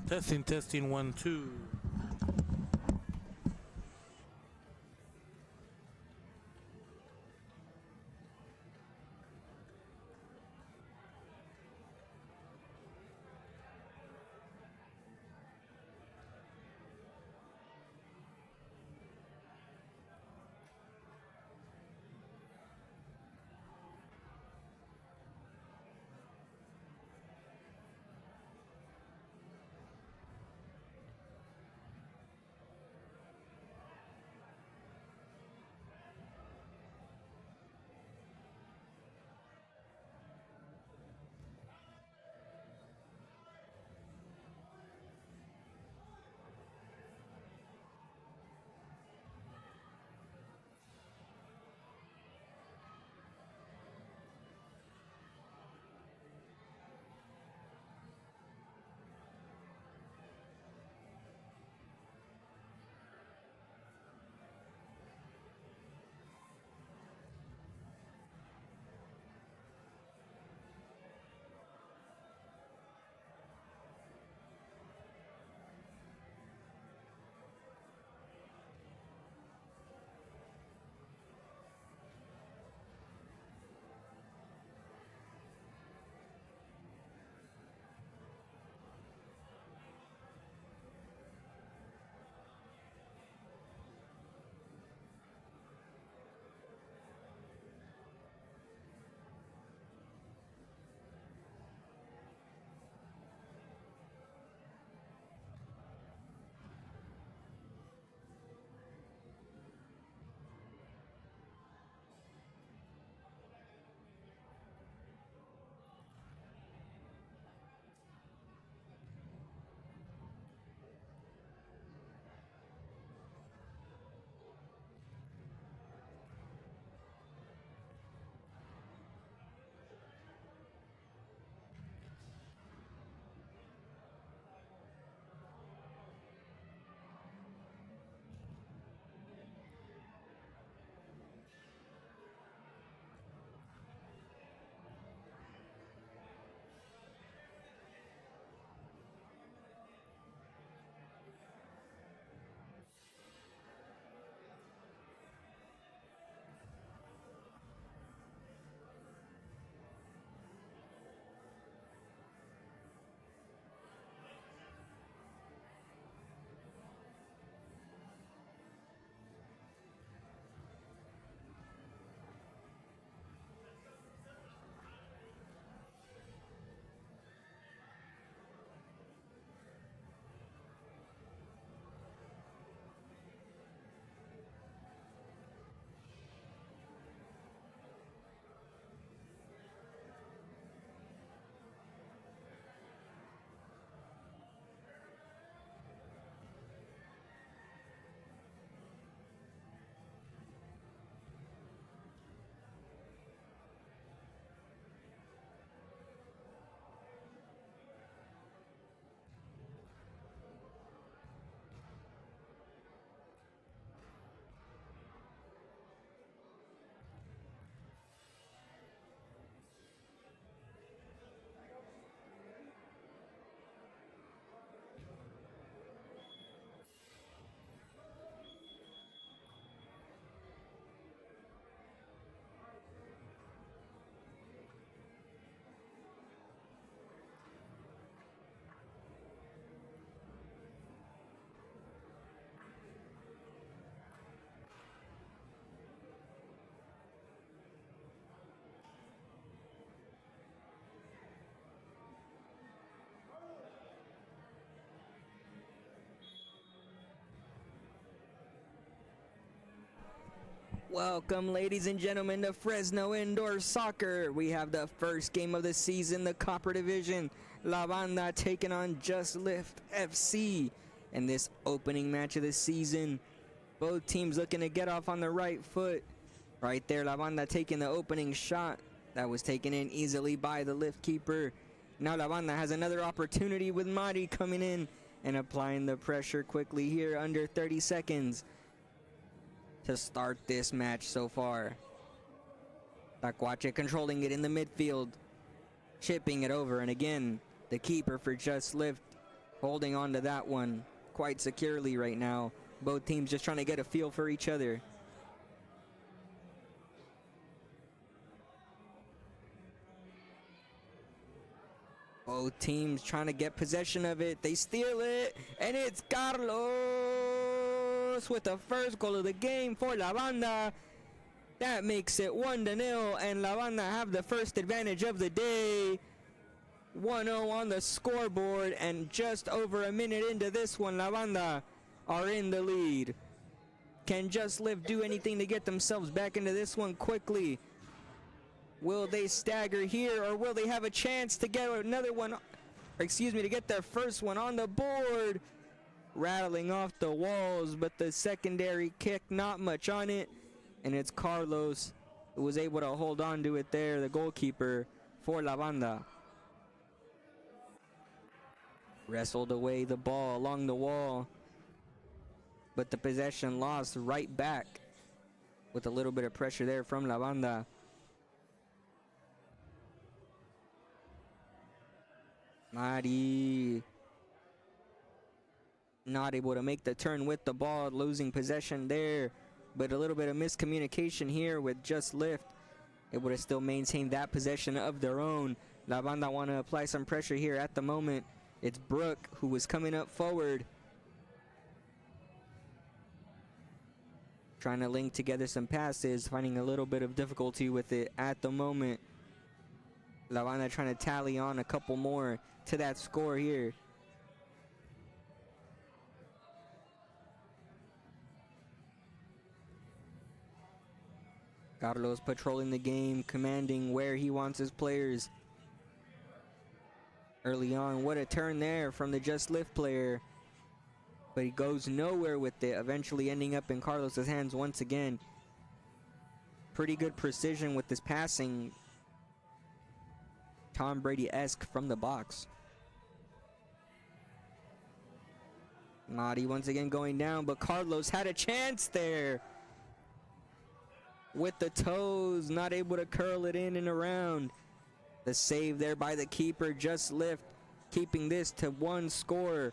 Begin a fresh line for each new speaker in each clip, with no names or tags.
Testing, testing, 1, 2.
Welcome, ladies and gentlemen, to Fresno Indoor Soccer. We have the first game of the season, the Copper Division. La Banda taking on Just Lift FC in this opening match of the season. Both teams looking to get off on the right foot. Right there, La Banda taking the opening shot. That was taken in easily by the lift keeper. Now La Banda has another opportunity with Mari coming in and applying the pressure quickly here under 30 seconds to start this match so far. Tacuache controlling it in the midfield, chipping it over, and again, the keeper for Just Lift holding on to that one quite securely right now. Both teams just trying to get a feel for each other. Both teams trying to get possession of it. They steal it, and it's Carlos with the first goal of the game for La Banda. That makes it 1-0, and La Banda have the first advantage of the day. 1-0 on the scoreboard, and just over a minute into this one, La Banda are in the lead. Can Just Live do anything to get themselves back into this one quickly? Will they stagger here, or will they have a chance to get another one, or excuse me, to get their first one on the board? Rattling off the walls, but the secondary kick, not much on it. And it's Carlos who was able to hold on to it there, the goalkeeper for La Banda. Wrestled away the ball along the wall, but the possession lost right back with a little bit of pressure there from La Banda. Mari not able to make the turn with the ball, losing possession there, but a little bit of miscommunication here with Just Lift, able to still maintain that possession of their own. La Banda want to apply some pressure here at the moment. It's Brooke who was coming up forward, trying to link together some passes, finding a little bit of difficulty with it at the moment. La Banda trying to tally on a couple more to that score here. Carlos patrolling the game, commanding where he wants his players. Early on, what a turn there from the Just Lift player. But he goes nowhere with it, eventually ending up in Carlos's hands once again. Pretty good precision with this passing. Tom Brady-esque from the box. Madi once again going down, but Carlos had a chance there. With the toes, not able to curl it in and around. The save there by the keeper, Just Lift, keeping this to one score.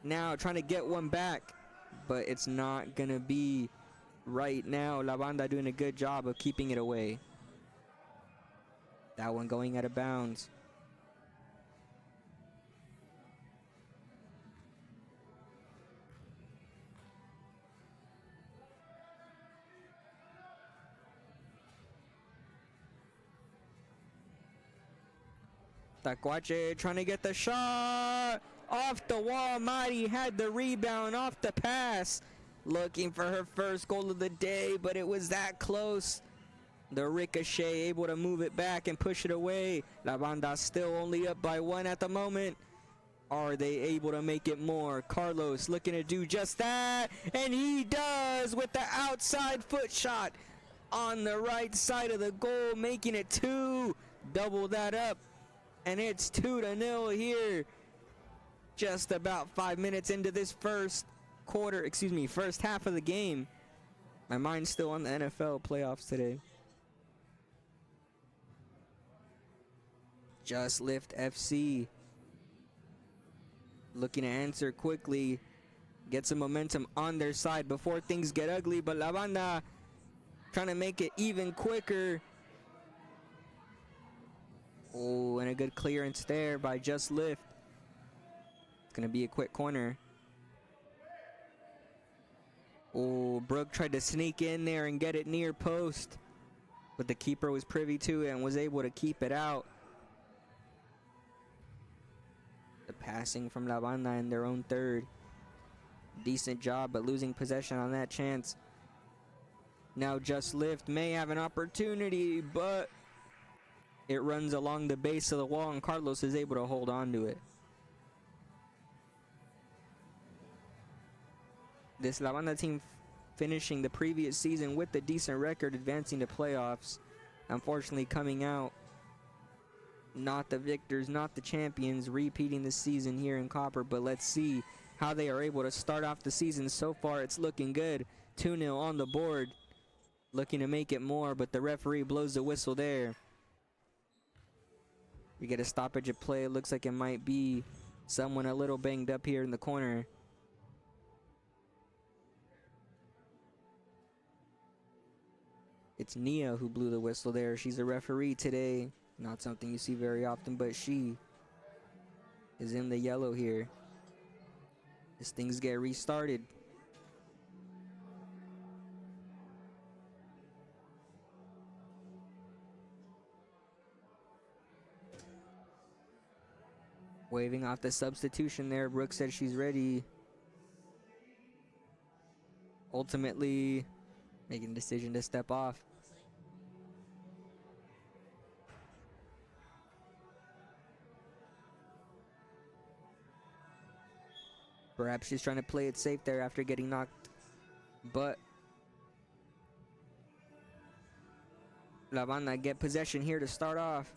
Now trying to get one back, but it's not gonna be right now. La Banda doing a good job of keeping it away. That one going out of bounds. Tacuache trying to get the shot off the wall. Mari had the rebound off the pass, looking for her first goal of the day, but it was that close. The ricochet able to move it back and push it away. La Banda still only up by one at the moment. Are they able to make it more? Carlos looking to do just that, and he does with the outside foot shot on the right side of the goal, making it 2. Double that up, and it's 2-0 here. Just about 5 minutes into this first half of the game. My mind's still on the NFL playoffs today. Just Lift FC looking to answer quickly, get some momentum on their side before things get ugly, but La Banda trying to make it even quicker. Oh, and a good clearance there by Just Lift. It's gonna be a quick corner. Oh, Brooke tried to sneak in there and get it near post, but the keeper was privy to it and was able to keep it out. The passing from La Banda in their own third. Decent job, but losing possession on that chance. Now Just Lift may have an opportunity, but it runs along the base of the wall, and Carlos is able to hold on to it. This La Banda team finishing the previous season with a decent record, advancing to playoffs. Unfortunately coming out not the victors, not the champions, repeating the season here in Copper, but let's see how they are able to start off the season. So far it's looking good. 2-0 on the board, looking to make it more, but the referee blows the whistle there. We get a stoppage of play. It looks like it might be Someone a little banged up here in the corner. It's Nia who blew the whistle there. She's a referee today. Not something you see very often, but she is in the yellow here as things get restarted. Waving off the substitution there. Brooke said she's ready. Ultimately making the decision to step off. Perhaps she's trying to play it safe there after getting knocked. But La Banda get possession here to start off.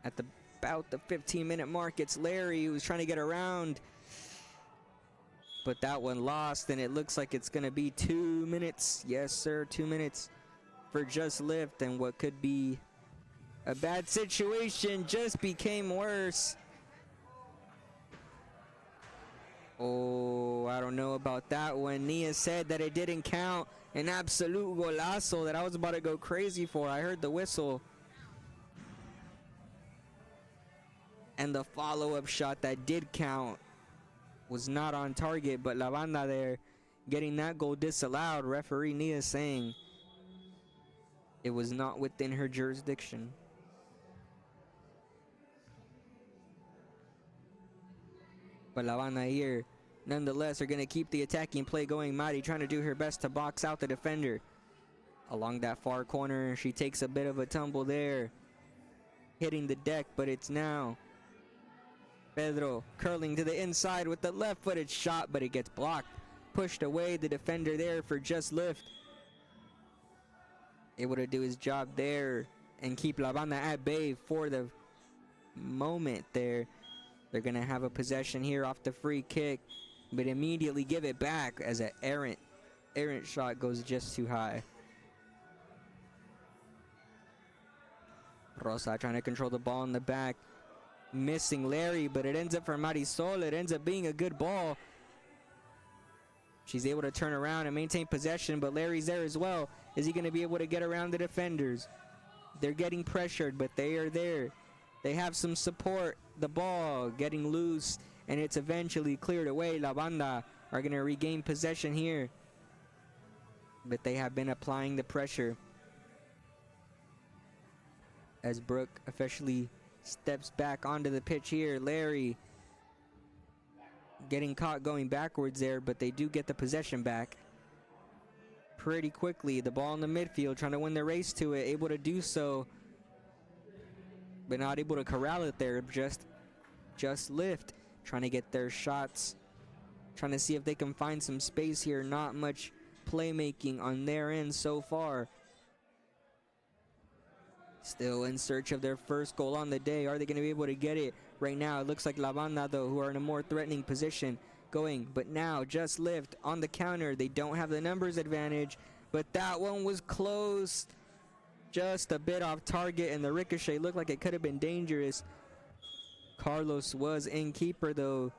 At about the 15-minute mark, it's Larry who's trying to get around. But that one lost, and it looks like it's going to be 2 minutes. Yes, sir, 2 minutes for Just Lift. And what could be a bad situation just became worse. Oh, I don't know about that one. Nia said that it didn't count. An absolute golazo that I was about to go crazy for. I heard the whistle. And the follow-up shot that did count was not on target, but La Banda there getting that goal disallowed. Referee Nia saying it was not within her jurisdiction. But La Banda here, nonetheless, are going to keep the attacking play going. Mari trying to do her best to box out the defender. Along that far corner, she takes a bit of a tumble there, hitting the deck, but it's now Pedro curling to the inside with the left-footed shot, but it gets blocked. Pushed away, the defender there for Just Lift. Able to do his job there and keep La Banda at bay for the moment there. They're going to have a possession here off the free kick, but immediately give it back as an errant shot goes just too high. Rosa trying to control the ball in the back. Missing Larry, but it ends up for Marisol. It ends up being a good ball. She's able to turn around and maintain possession, but Larry's there as well. Is he going to be able to get around the defenders? They're getting pressured, but they are there. They have some support. The ball getting loose, and it's eventually cleared away. La Banda are going to regain possession here, but they have been applying the pressure as Brooke officially steps back onto the pitch here. Larry getting caught going backwards there, but they do get the possession back pretty quickly. The ball in the midfield, trying to win the race to it, able to do so, but not able to corral it there. Just Lift trying to get their shots, trying to see if they can find some space here. Not much playmaking on their end so far. Still in search of their first goal on the day. Are they going to be able to get it right now? It looks like La Banda, though, who are in a more threatening position going. But now Just Lift on the counter. They don't have the numbers advantage, but that one was close. Just a bit off target, and the ricochet looked like it could have been dangerous. Carlos was in keeper, though.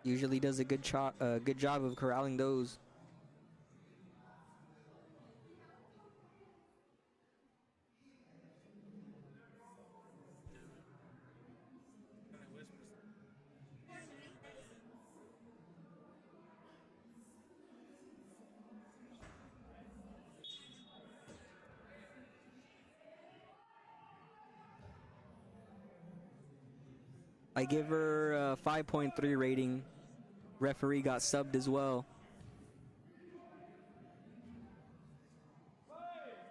Usually does a good job of corralling those. I give her a 5.3 rating. Referee got subbed as well.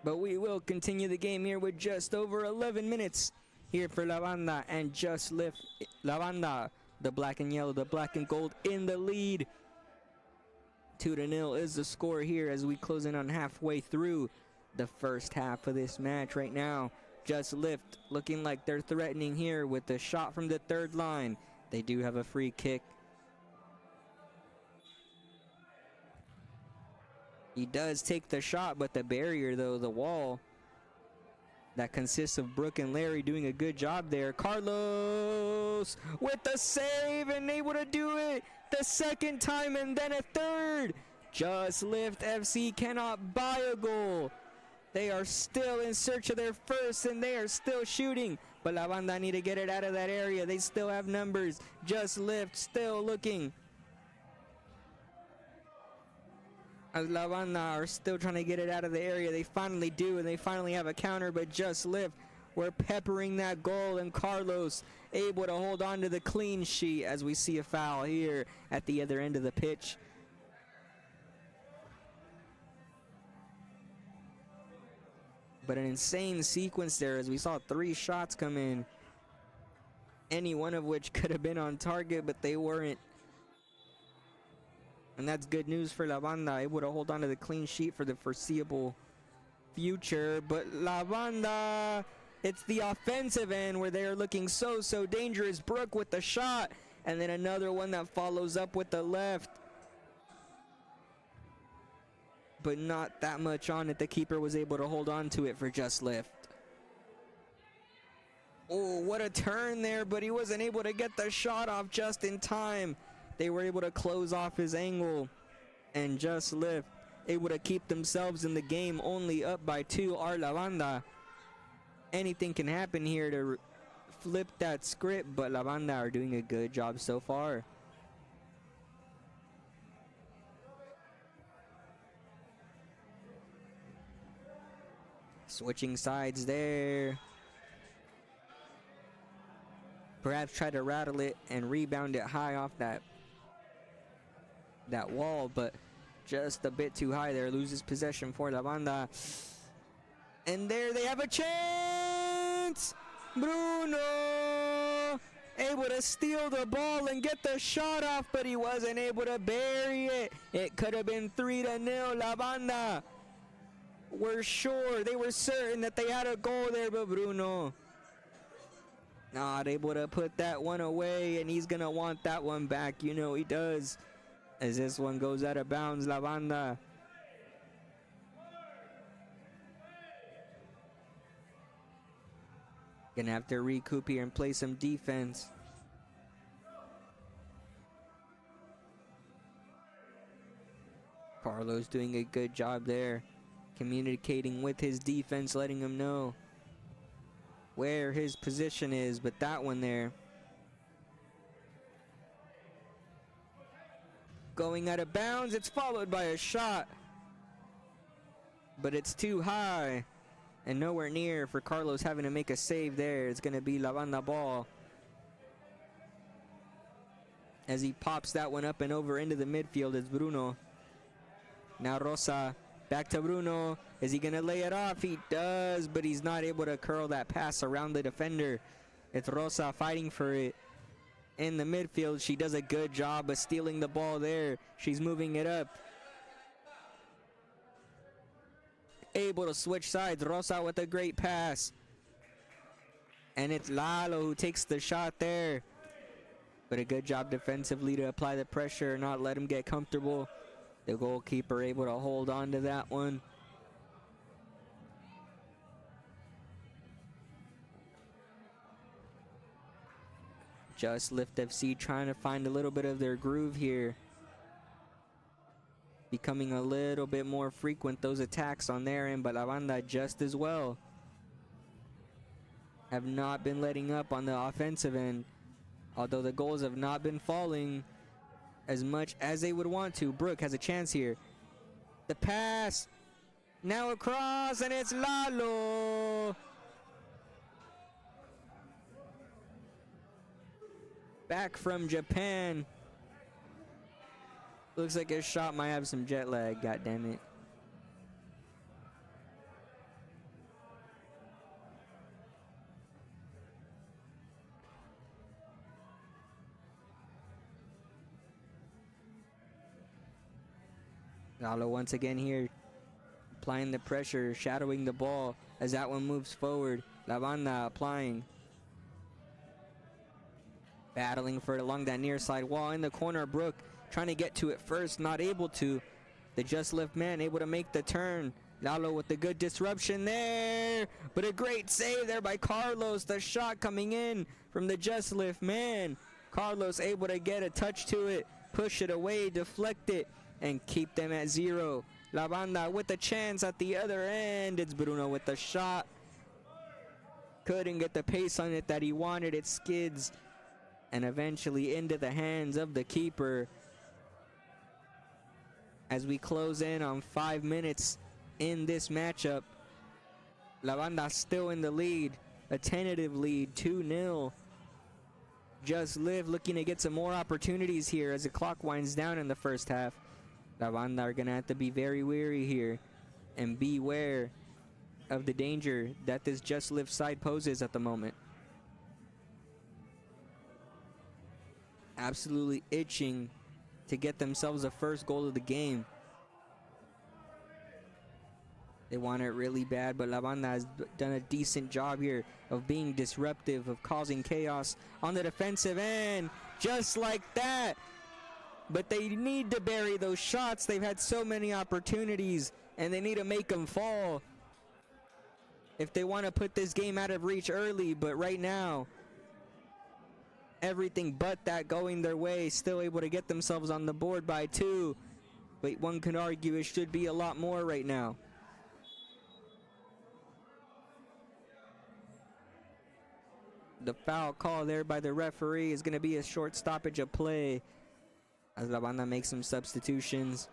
But we will continue the game here with just over 11 minutes here for La Banda and Just Lift. La Banda, the black and yellow, the black and gold in the lead. 2-0 is the score here as we close in on halfway through the first half of this match right now. Just Lift looking like they're threatening here with the shot from the third line. They do have a free kick. He does take the shot, but the barrier, though, the wall, that consists of Brooke and Larry doing a good job there. Carlos with the save and able to do it the second time and then a third. Just Lift FC cannot buy a goal. They are still in search of their first and they are still shooting. But La Banda need to get it out of that area. They still have numbers. Just Lift still looking. As La Banda are still trying to get it out of the area. They finally do, and they finally have a counter, but Just Lift, we're peppering that goal, and Carlos able to hold on to the clean sheet as we see a foul here at the other end of the pitch. But an insane sequence there as we saw 3 shots come in, any one of which could have been on target, but they weren't. And that's good news for La Banda, able to hold on to the clean sheet for the foreseeable future. But La Banda, it's the offensive end where they're looking so dangerous. Brooke with the shot, and then another one that follows up with the left. But not that much on it. The keeper was able to hold on to it for Just Lift. Oh, what a turn there, but he wasn't able to get the shot off just in time. They were able to close off his angle, and Just Lift able to keep themselves in the game, only up by 2 are La Banda. Anything can happen here to flip that script, but La Banda are doing a good job so far. Switching sides there. Perhaps try to rattle it and rebound it high off that wall, but just a bit too high there. Loses possession for La Banda. And there they have a chance! Bruno able to steal the ball and get the shot off, but he wasn't able to bury it. It could have been 3-0. La Banda were sure, they were certain that they had a goal there, but Bruno not able to put that one away, and he's gonna want that one back. You know he does, as this one goes out of bounds. La Banda gonna have to recoup here and play some defense. Carlos doing a good job there, communicating with his defense, letting him know where his position is, but that one there going out of bounds. It's followed by a shot, but it's too high and nowhere near for Carlos having to make a save there. It's going to be La Banda ball as he pops that one up and over into the midfield. It's Bruno. Now Rosa, back to Bruno. Is he going to lay it off? He does, but he's not able to curl that pass around the defender. It's Rosa fighting for it in the midfield. She does a good job of stealing the ball there. She's moving it up. Able to switch sides. Rosa with a great pass. And it's Lalo who takes the shot there. But a good job defensively to apply the pressure, not let him get comfortable. The goalkeeper able to hold on to that one. Just Lift FC trying to find a little bit of their groove here. Becoming a little bit more frequent, those attacks on their end, but La Banda just as well have not been letting up on the offensive end, although the goals have not been falling as much as they would want to. Brooke has a chance here. The pass, now across, and it's Lalo. Back from Japan. Looks like his shot might have some jet lag, god damn it. Lalo once again here, applying the pressure, shadowing the ball as that one moves forward. La Banda applying. Battling for it along that near side wall. In the corner, Brooke trying to get to it first, not able to. The Just Lift man able to make the turn. Lalo with the good disruption there, but a great save there by Carlos. The shot coming in from the Just Lift, man. Carlos able to get a touch to it, push it away, deflect it, and keep them at 0. La Banda with the chance at the other end. It's Bruno with the shot. Couldn't get the pace on it that he wanted. It skids and eventually into the hands of the keeper. As we close in on 5 minutes in this matchup, La Banda still in the lead, a tentative lead, 2-0. Just Live looking to get some more opportunities here as the clock winds down in the first half. La Banda are gonna have to be very wary here and beware of the danger that this Just Live side poses at the moment. Absolutely itching to get themselves the first goal of the game. They want it really bad, but La Banda has done a decent job here of being disruptive, of causing chaos on the defensive end, just like that. But they need to bury those shots. They've had so many opportunities, and they need to make them fall if they want to put this game out of reach early. But right now, everything but that going their way, still able to get themselves on the board by 2. But one can argue it should be a lot more right now. The foul call there by the referee is going to be a short stoppage of play as La Banda makes some substitutions.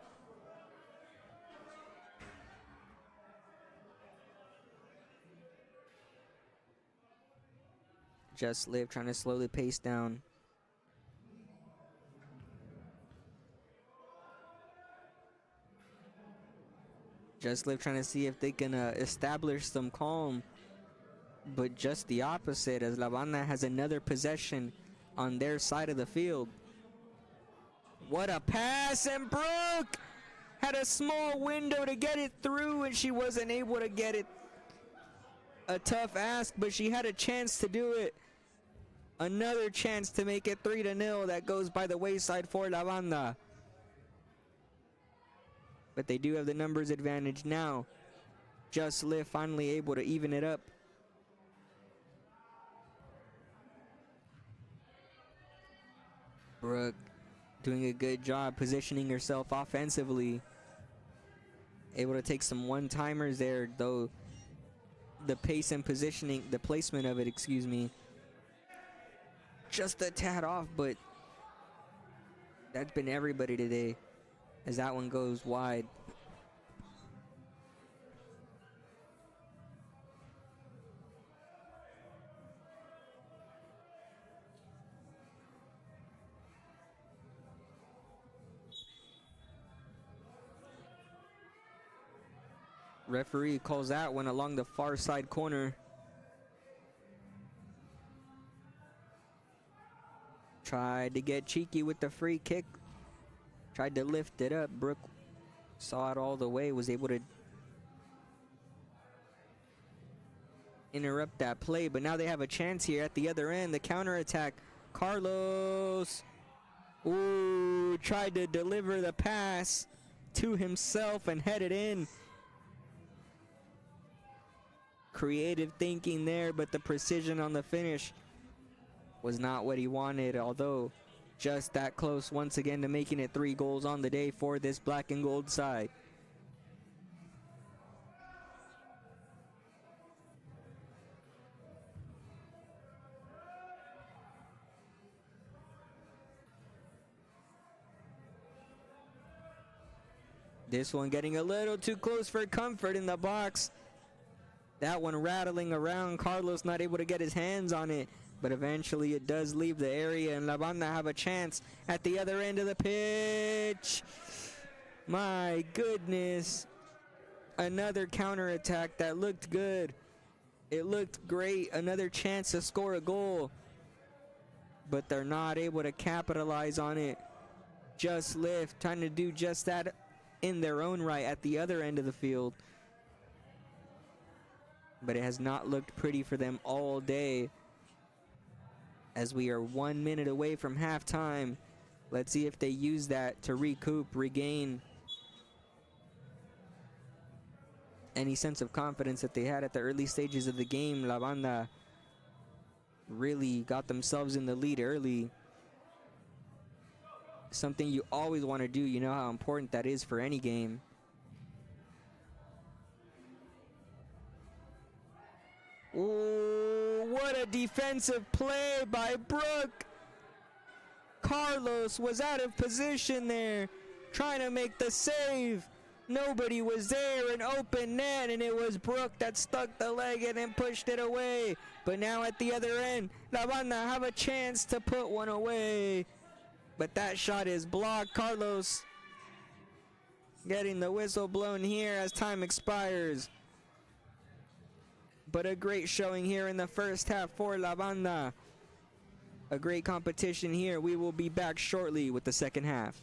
Just Live trying to slow the pace down. Just Live trying to see if they can establish some calm. But just the opposite, as La Banda has another possession on their side of the field. What a pass, and Brooke had a small window to get it through and she wasn't able to get it. A tough ask, but she had a chance to do it. Another chance to make it 3-0 that goes by the wayside for La Banda. But they do have the numbers advantage now. Just Live finally able to even it up. Brooke doing a good job positioning herself offensively. Able to take some one-timers there, though the pace and positioning, the placement of it, excuse me, just a tad off, but that's been everybody today as that one goes wide. Referee calls that one along the far side corner. Tried to get cheeky with the free kick. Tried to lift it up. Brooke saw it all the way, was able to interrupt that play. But now they have a chance here at the other end. The counterattack. Carlos. Ooh, tried to deliver the pass to himself and head it in. Creative thinking there, but the precision on the finish was not what he wanted, although just that close once again to making it 3 goals on the day for this black and gold side. This one getting a little too close for comfort in the box. That one rattling around. Carlos not able to get his hands on it, but eventually it does leave the area, and La Banda have a chance at the other end of the pitch. My goodness. Another counterattack that looked good. It looked great. Another chance to score a goal, but they're not able to capitalize on it. Just Lift trying to do just that in their own right at the other end of the field. But it has not looked pretty for them all day, as we are 1 minute away from halftime. Let's see if they use that to recoup, regain any sense of confidence that they had at the early stages of the game. La Banda really got themselves in the lead early. Something you always want to do. You know how important that is for any game. Ooh, what a defensive play by Brook. Carlos was out of position there, trying to make the save. Nobody was there, an open net, and it was Brook that stuck the leg in and pushed it away. But now at the other end, La Banda have a chance to put one away. But that shot is blocked. Carlos getting the whistle blown here as time expires. But a great showing here in the first half for La Banda. A great competition here. We will be back shortly with the second half.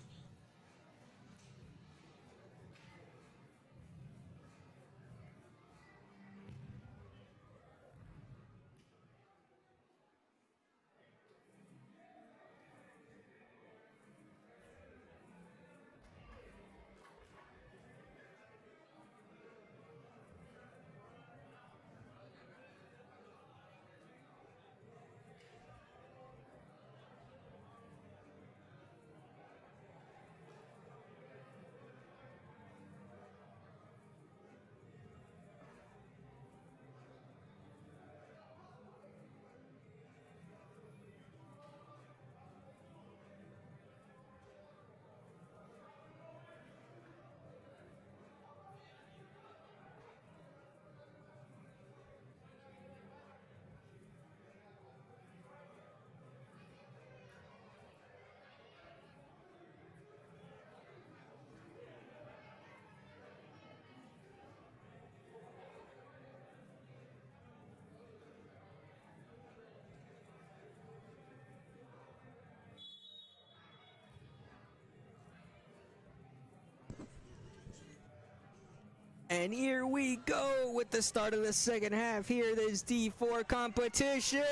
And here we go with the start of the second half. Here, this D4 competition.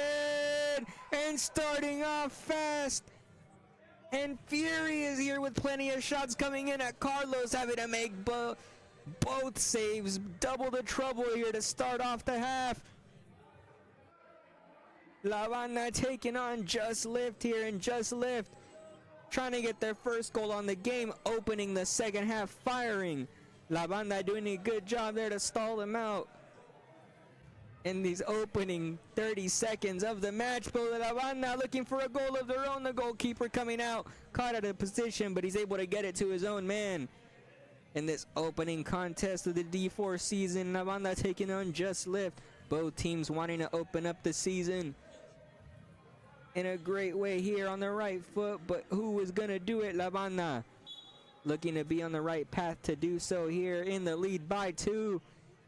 And starting off fast and furious here with plenty of shots coming in at Carlos, having to make both saves. Double the trouble here to start off the half. La Banda taking on Just Lift here, and Just Lift trying to get their first goal on the game, opening the second half firing. La Banda doing a good job there to stall them out in these opening 30 seconds of the match. But La Banda looking for a goal of their own. The goalkeeper coming out, caught out of position, but he's able to get it to his own man. In this opening contest of the D4 season, La Banda taking on Just Lift. Both teams wanting to open up the season in a great way here on the right foot, but who is going to do it? La Banda looking to be on the right path to do so here, in the lead by 2.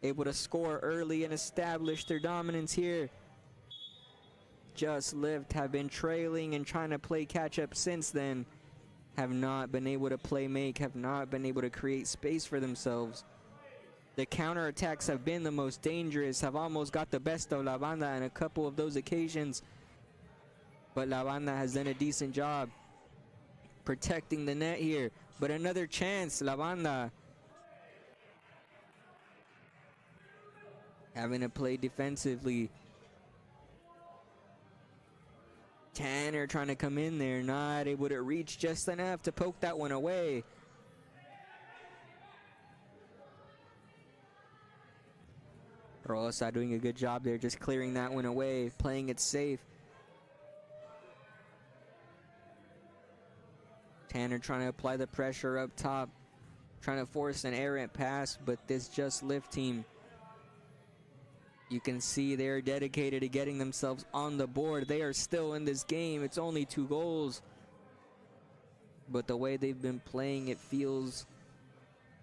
Able to score early and establish their dominance here. Just Lift have been trailing and trying to play catch up since then. Have not been able to play make, have not been able to create space for themselves. The counterattacks have been the most dangerous, have almost got the best of La Banda on a couple of those occasions. But La Banda has done a decent job protecting the net here. But another chance, La Banda having to play defensively. Tanner trying to come in there, not able to reach just enough to poke that one away. Rosa doing a good job there, just clearing that one away, playing it safe. Tanner trying to apply the pressure up top, trying to force an errant pass, but this Just Lift team, you can see they're dedicated to getting themselves on the board. They are still in this game. It's only 2 goals. But the way they've been playing, it feels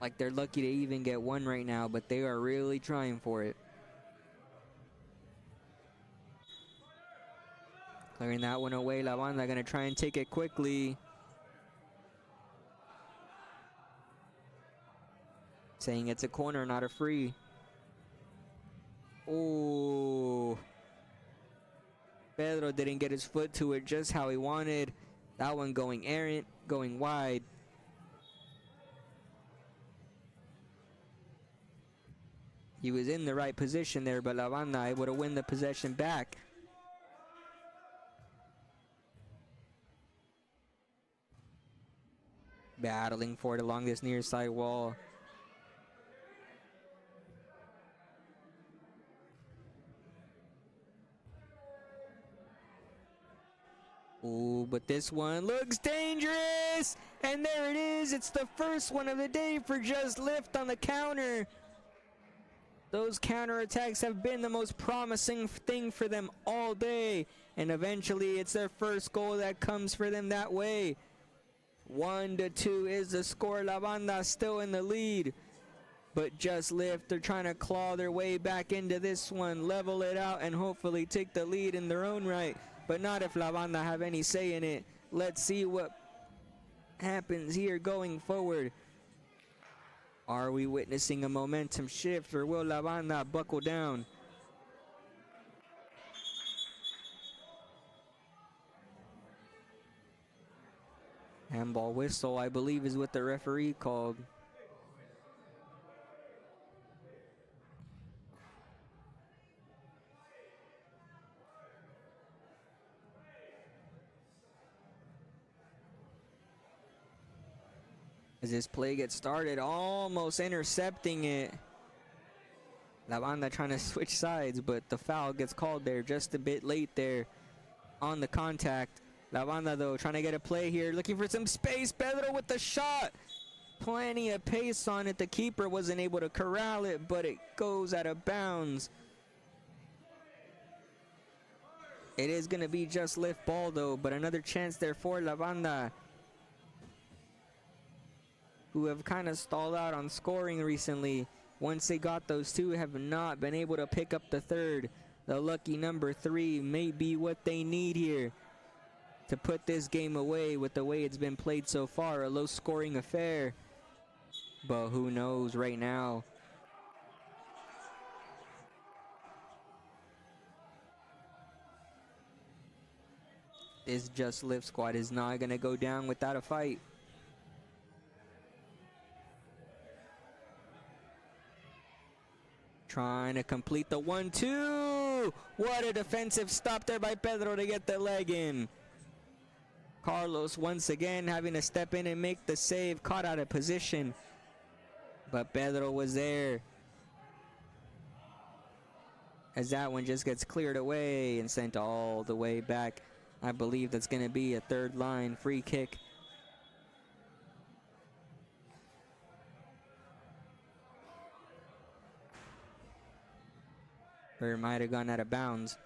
like they're lucky to even get one right now, but they are really trying for it. Clearing that one away. La Banda gonna try and take it quickly. Saying it's a corner, not a free. Oh, Pedro didn't get his foot to it just how he wanted. That one going errant, going wide. He was in the right position there, but La Banda able to win the possession back. Battling for it along this near side wall. Ooh, but this one looks dangerous! And there it is! It's the first one of the day for Just Lift on the counter. Those counterattacks have been the most promising thing for them all day. And eventually it's their first goal that comes for them that way. 1-2 is the score. La Banda still in the lead. But Just Lift, they're trying to claw their way back into this one, level it out, and hopefully take the lead in their own right. But not if La Banda have any say in it. Let's see what happens here going forward. Are we witnessing a momentum shift, or will La Banda buckle down? Handball whistle, I believe, is what the referee called. As this play gets started, almost intercepting it. La Banda trying to switch sides, but the foul gets called there just a bit late there on the contact. La Banda, though, trying to get a play here, looking for some space. Pedro with the shot. Plenty of pace on it. The keeper wasn't able to corral it, but it goes out of bounds. It is going to be Just Lift ball, though, but another chance there for La Banda, who have kind of stalled out on scoring recently. Once they got those two, have not been able to pick up the third. The lucky number 3 may be what they need here to put this game away with the way it's been played so far. A low-scoring affair, but who knows right now. This Just Lift squad is not going to go down without a fight. Trying to complete the 1-2. What a defensive stop there by Pedro to get the leg in. Carlos once again having to step in and make the save, caught out of position. But Pedro was there. As that one just gets cleared away and sent all the way back. I believe that's going to be a third line free kick. Or it might have gone out of bounds.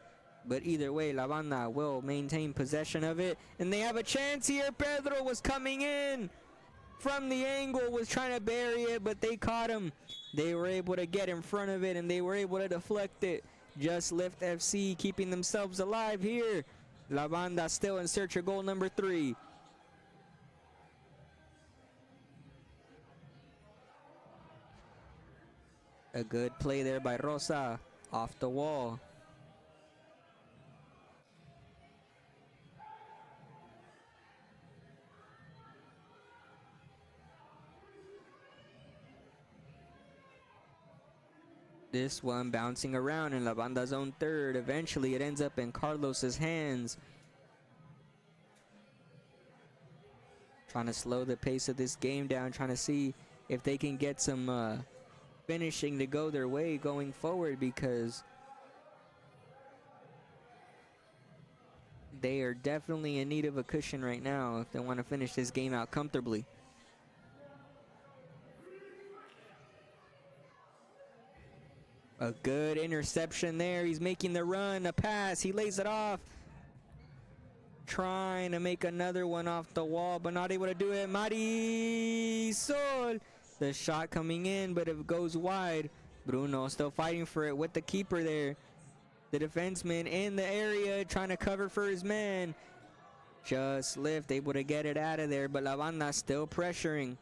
But either way, La Banda will maintain possession of it. And they have a chance here. Pedro was coming in from the angle, was trying to bury it, but they caught him. They were able to get in front of it, and they were able to deflect it. Just Lift FC keeping themselves alive here. La Banda still in search of goal number 3. A good play there by Rosa. Off the wall. This one bouncing around in La Banda's own third. Eventually it ends up in Carlos's hands. Trying to slow the pace of this game down, trying to see if they can get some finishing to go their way going forward, because they are definitely in need of a cushion right now if they want to finish this game out comfortably. A good interception there. He's making the run, a pass, he lays it off. Trying to make another one off the wall, but not able to do it. Marisol. The shot coming in, but it goes wide. Bruno still fighting for it with the keeper there. The defenseman in the area trying to cover for his man. Just Lift able to get it out of there, but La Banda still pressuring.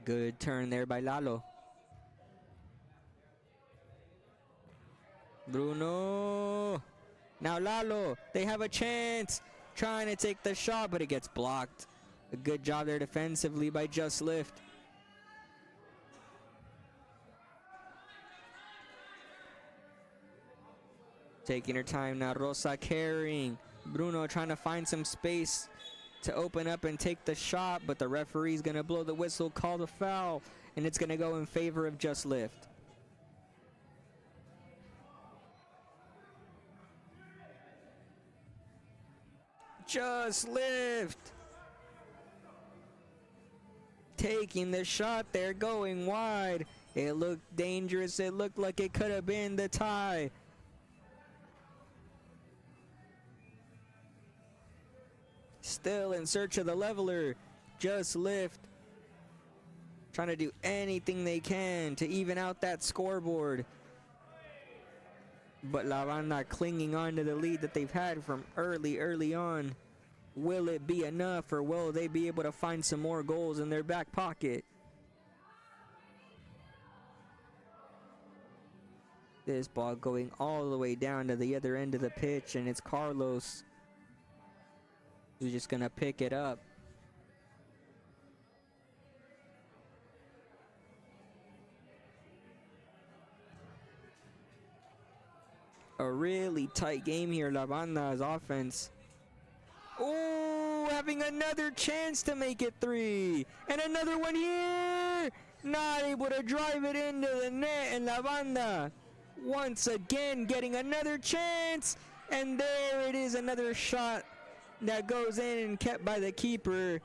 Good turn there by Lalo. Bruno. Now Lalo, they have a chance. trying to take the shot, but it gets blocked. A good job there defensively by Just Lift. Taking her time now, Rosa carrying. Bruno trying to find some space to open up and take the shot, but the referee's gonna blow the whistle, call the foul, and it's gonna go in favor of Just Lift. Just Lift! Taking the shot there, going wide. It looked dangerous, it looked like it could have been the tie. Still in search of the leveler. Just Lift trying to do anything they can to even out that scoreboard. But La Banda clinging on to the lead that they've had from early on. Will it be enough, or will they be able to find some more goals in their back pocket? This ball going all the way down to the other end of the pitch, and it's Carlos who's just gonna pick it up. A really tight game here, La Banda's offense. Oh, having another chance to make it 3. And another one here. Not able to drive it into the net, and La Banda once again getting another chance. And there it is, another shot that goes in and kept by the keeper.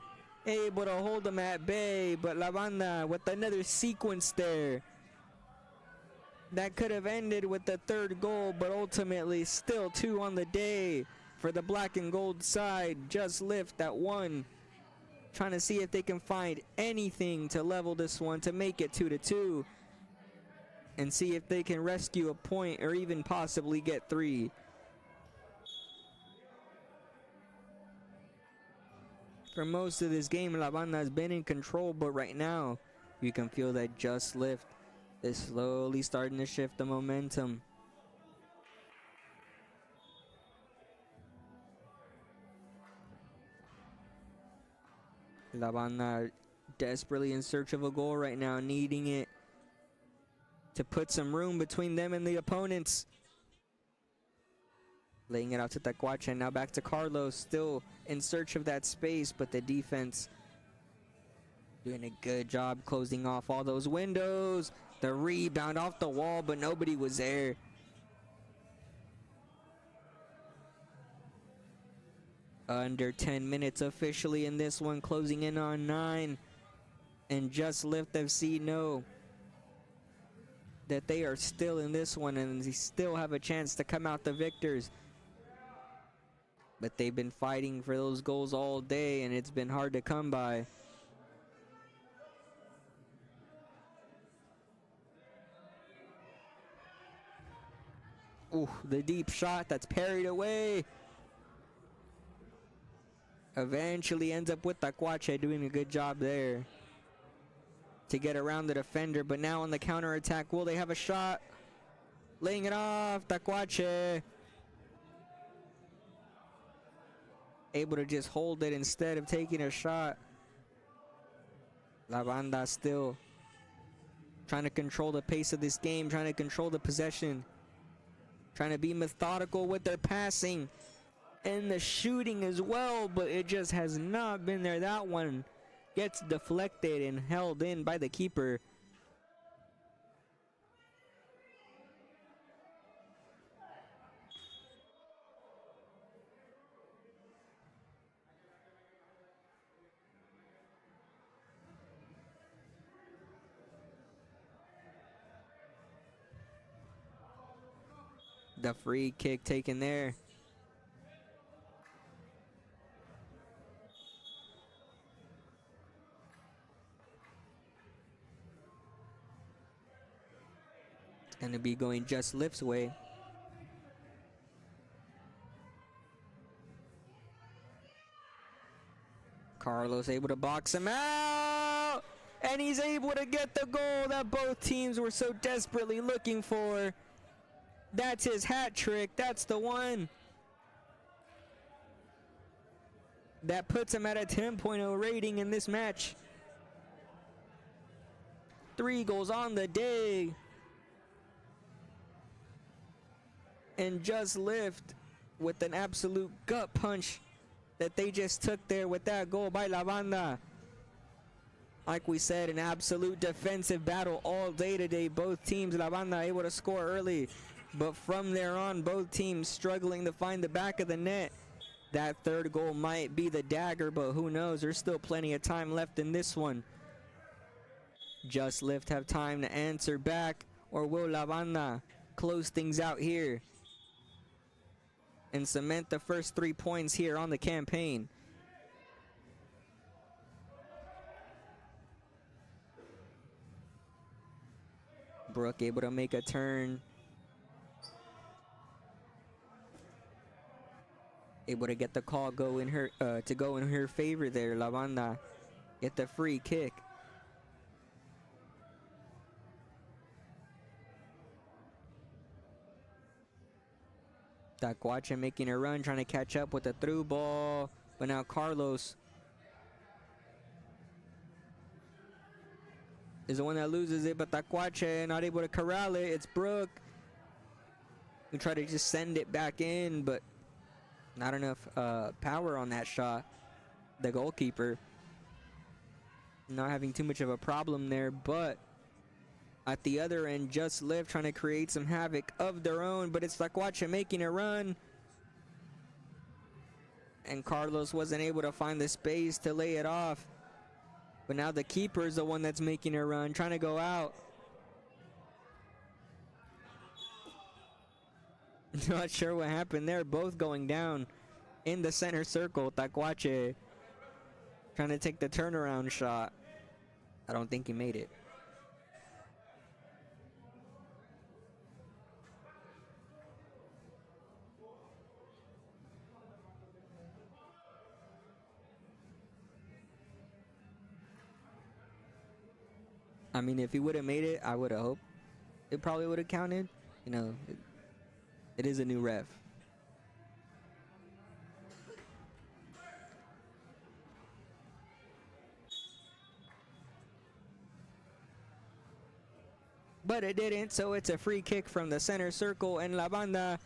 Able to hold them at bay, but La Banda with another sequence there. That could have ended with the 3rd goal, but ultimately still 2 on the day for the black and gold side. Just Lift at 1. Trying to see if they can find anything to level this one to make it 2-2. And see if they can rescue a point or even possibly get 3. For most of this game, La Banda has been in control, but right now you can feel that Just Lift is slowly starting to shift the momentum. La Banda desperately in search of a goal right now, needing it to put some room between them and the opponents. Laying it out to Tacuache, and now back to Carlos, still in search of that space, but the defense doing a good job closing off all those windows. The rebound off the wall, but nobody was there. Under 10 minutes officially in this one, closing in on 9. And Just Lift FC know that they are still in this one and they still have a chance to come out the victors. But they've been fighting for those goals all day, and it's been hard to come by. Ooh, the deep shot that's parried away. Eventually ends up with Tacuache doing a good job there to get around the defender. But now on the counter attack, will they have a shot? Laying it off, Tacuache. Able to just hold it instead of taking a shot. La Banda still trying to control the pace of this game, trying to control the possession. Trying to be methodical with their passing and the shooting as well, but it just has not been there. That one gets deflected and held in by the keeper. The free kick taken there. It's going to be going Just Lift's way. Carlos able to box him out. And he's able to get the goal that both teams were so desperately looking for. That's his hat trick. That's the one. That puts him at a 10.0 rating in this match. 3 goals on the day. And Just Lift with an absolute gut punch that they just took there with that goal by La Banda. Like we said, an absolute defensive battle all day today. Both teams, La Banda able to score early, but from there on, both teams struggling to find the back of the net. That third goal might be the dagger, but who knows? There's still plenty of time left in this one. Just Lift have time to answer back, or will La Banda close things out here and cement the first 3 points here on the campaign? Brooke able to make a turn. Able to get the call go in her favor there. La Banda get the free kick. Tacuache making a run, trying to catch up with the through ball, but now Carlos is the one that loses it, but Tacuache not able to corral it. It's Brooke who tried to just send it back in, but not enough power on that shot. The goalkeeper not having too much of a problem there, but at the other end, Just Lift trying to create some havoc of their own, but it's Tacuache making a run. And Carlos wasn't able to find the space to lay it off. But now the keeper is the one that's making a run, trying to go out. Not sure what happened there, both going down in the center circle. Tacuache trying to take the turnaround shot. I don't think he made it. I mean, if he would have made it, I would have hoped it probably would have counted. You know, it is a new ref. But it didn't, so it's a free kick from the center circle, and La Banda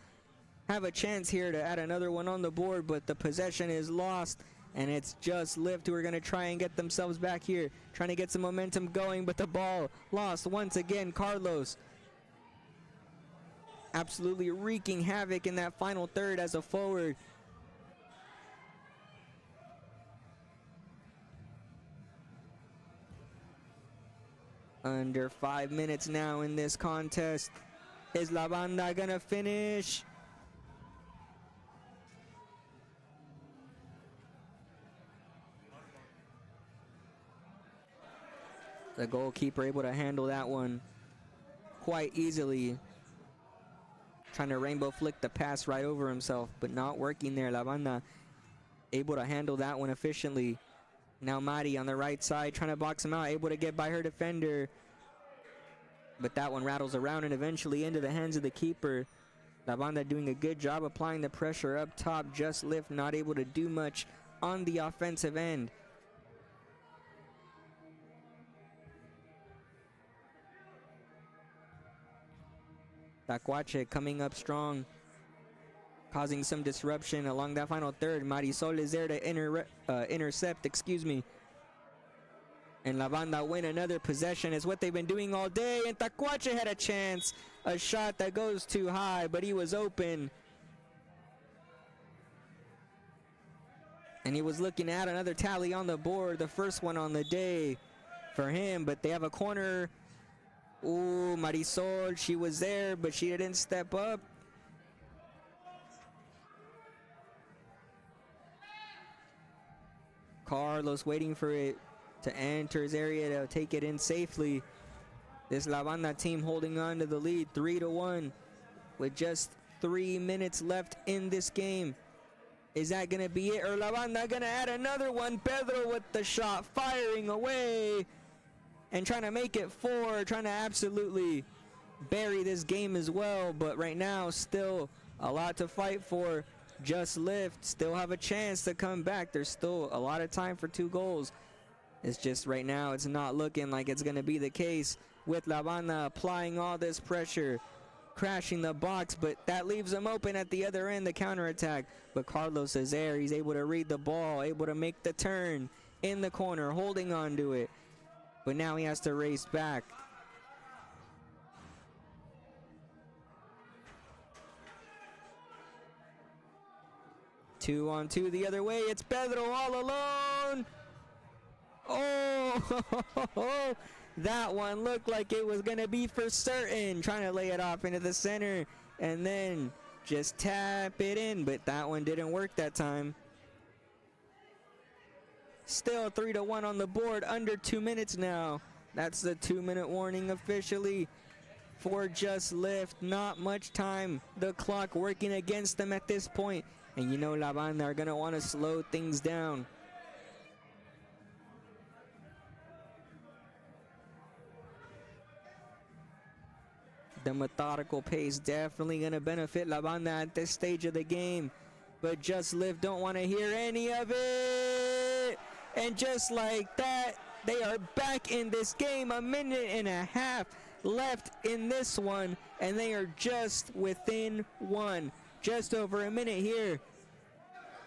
have a chance here to add another one on the board, but the possession is lost. And it's Just Lift who are going to try and get themselves back here, trying to get some momentum going, but the ball lost once again. Carlos absolutely wreaking havoc in that final third as a forward. Under 5 minutes now in this contest. Is La Banda going to finish? The goalkeeper able to handle that one quite easily. Trying to rainbow flick the pass right over himself, but not working there. La Banda able to handle that one efficiently. Now Mari on the right side trying to box him out, able to get by her defender. But that one rattles around and eventually into the hands of the keeper. La Banda doing a good job applying the pressure up top. Just Lift not able to do much on the offensive end. Tacuache coming up strong, causing some disruption along that final third. Marisol is there to intercept, excuse me. And La Banda win another possession. Is what they've been doing all day. And Tacuache had a chance. A shot that goes too high, but he was open. And he was looking at another tally on the board. The first one on the day for him, but they have a corner. Ooh, Marisol, she was there, but she didn't step up. Carlos waiting for it to enter his area to take it in safely. This La Banda team holding on to the lead 3-1 with just 3 minutes left in this game. Is that gonna be it, or La Banda gonna add another one? Pedro with the shot, firing away and trying to make it 4, trying to absolutely bury this game as well. But right now, still a lot to fight for. Just Lift still have a chance to come back. There's still a lot of time for 2 goals. It's just right now it's not looking like it's going to be the case with La Banda applying all this pressure, crashing the box, but that leaves him open at the other end, the counterattack. But Carlos is there. He's able to read the ball, able to make the turn in the corner, holding on to it. But now he has to race back. Two on two the other way. It's Pedro all alone. Oh, that one looked like it was going to be for certain. Trying to lay it off into the center and then just tap it in. But that one didn't work that time. Still 3-1 on the board. Under 2 minutes now. That's the 2-minute warning officially for Just Lift. Not much time. The clock working against them at this point. And you know La Banda are going to want to slow things down. The methodical pace definitely going to benefit La Banda at this stage of the game. But Just Lift don't want to hear any of it. And just like that, they are back in this game. 1.5 minutes left in this one. And they are just within one. Just over a minute here.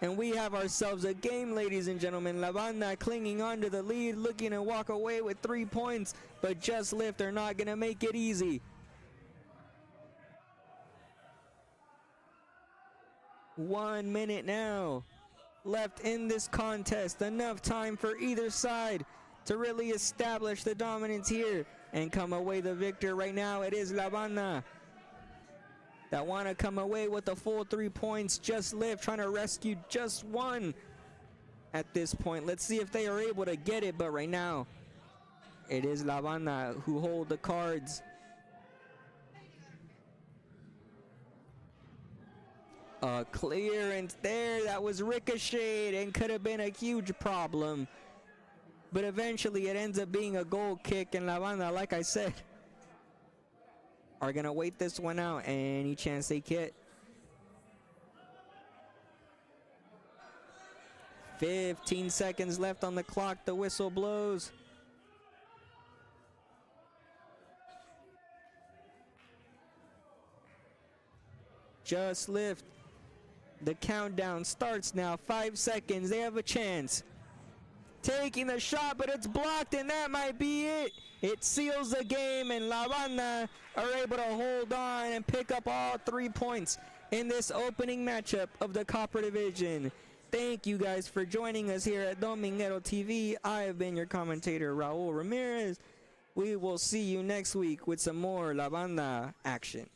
And we have ourselves a game, ladies and gentlemen. La Banda clinging on to the lead, looking to walk away with 3 points. But Just Lift are not going to make it easy. 1 minute now left in this contest. Enough time for either side to really establish the dominance here and come away the victor. Right now it is La Banda that want to come away with the full 3 points. Just Lift trying to rescue just one at this point. Let's see if they are able to get it, but right now it is La Banda who hold the cards. A clearance there that was ricocheted and could have been a huge problem. But eventually it ends up being a goal kick, and La Banda, like I said, are going to wait this one out any chance they get. 15 seconds left on the clock. The whistle blows. Just Lift. The countdown starts now. 5 seconds. They have a chance. Taking the shot, but it's blocked, and that might be it. It seals the game, and La Banda are able to hold on and pick up all 3 points in this opening matchup of the Copper Division. Thank you guys for joining us here at Dominguero TV. I have been your commentator, Raul Ramirez. We will see you next week with some more La Banda action.